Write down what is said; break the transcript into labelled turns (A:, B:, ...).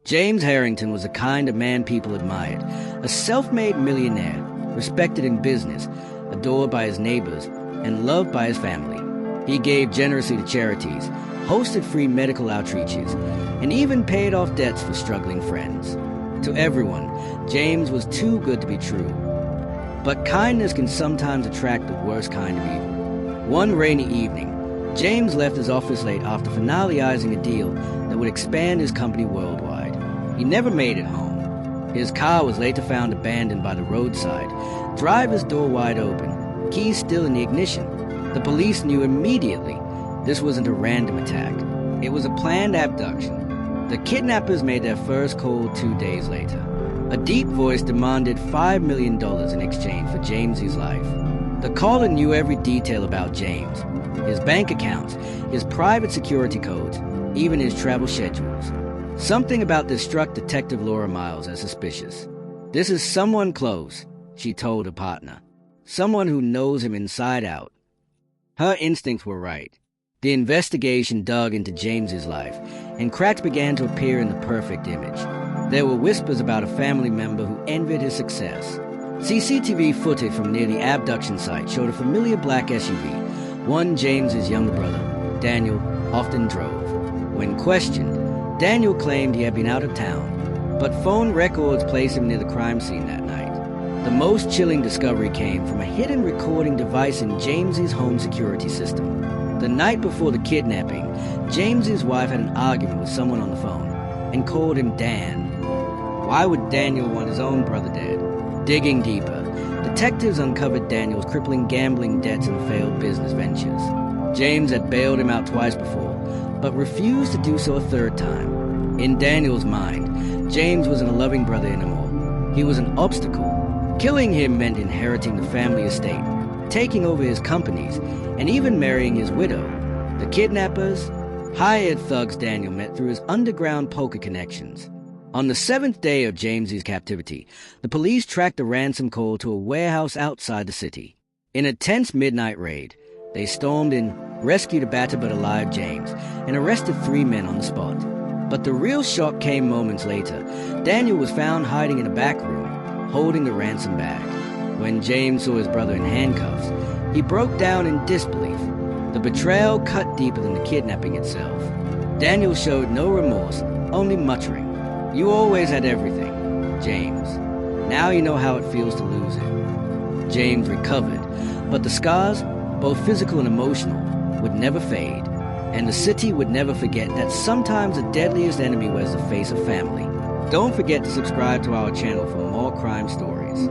A: James Harrington was the kind of man people admired, a self-made millionaire, respected in business, adored by his neighbors, and loved by his family. He gave generously to charities, hosted free medical outreaches, and even paid off debts for struggling friends. To everyone, James was too good to be true. But kindness can sometimes attract the worst kind of evil. One rainy evening, James left his office late after finalizing a deal that would expand his company worldwide. He never made it home. His car was later found abandoned by the roadside, driver's door wide open, keys still in the ignition. The police knew immediately this wasn't a random attack. It was a planned abduction. The kidnappers made their first call 2 days later. A deep voice demanded $5 million in exchange for James's life. The caller knew every detail about James, his bank accounts, his private security codes, even his travel schedules. Something about this struck Detective Laura Miles as suspicious. "This is someone close," she told her partner. "Someone who knows him inside out." Her instincts were right. The investigation dug into James's life, and cracks began to appear in the perfect image. There were whispers about a family member who envied his success. CCTV footage from near the abduction site showed a familiar black SUV, one James's younger brother, Daniel, often drove. When questioned, Daniel claimed he had been out of town, but phone records placed him near the crime scene that night. The most chilling discovery came from a hidden recording device in James's home security system. The night before the kidnapping, James's wife had an argument with someone on the phone and called him Dan. Why would Daniel want his own brother dead? Digging deeper, detectives uncovered Daniel's crippling gambling debts and failed business ventures. James had bailed him out twice before, but refused to do so a third time. In Daniel's mind, James wasn't a loving brother anymore. He was an obstacle. Killing him meant inheriting the family estate, taking over his companies, and even marrying his widow. The kidnappers hired thugs Daniel met through his underground poker connections. On the 7th day of James's captivity, the police tracked a ransom call to a warehouse outside the city. In a tense midnight raid, they stormed in, rescued a battered but alive James, and arrested 3 men on the spot. But the real shock came moments later. Daniel was found hiding in a back room, holding the ransom bag. When James saw his brother in handcuffs, he broke down in disbelief. The betrayal cut deeper than the kidnapping itself. Daniel showed no remorse, only muttering, "You always had everything, James. Now you know how it feels to lose it." James recovered, but the scars, both physical and emotional, would never fade, and the city would never forget that sometimes the deadliest enemy wears the face of family. Don't forget to subscribe to our channel for more crime stories.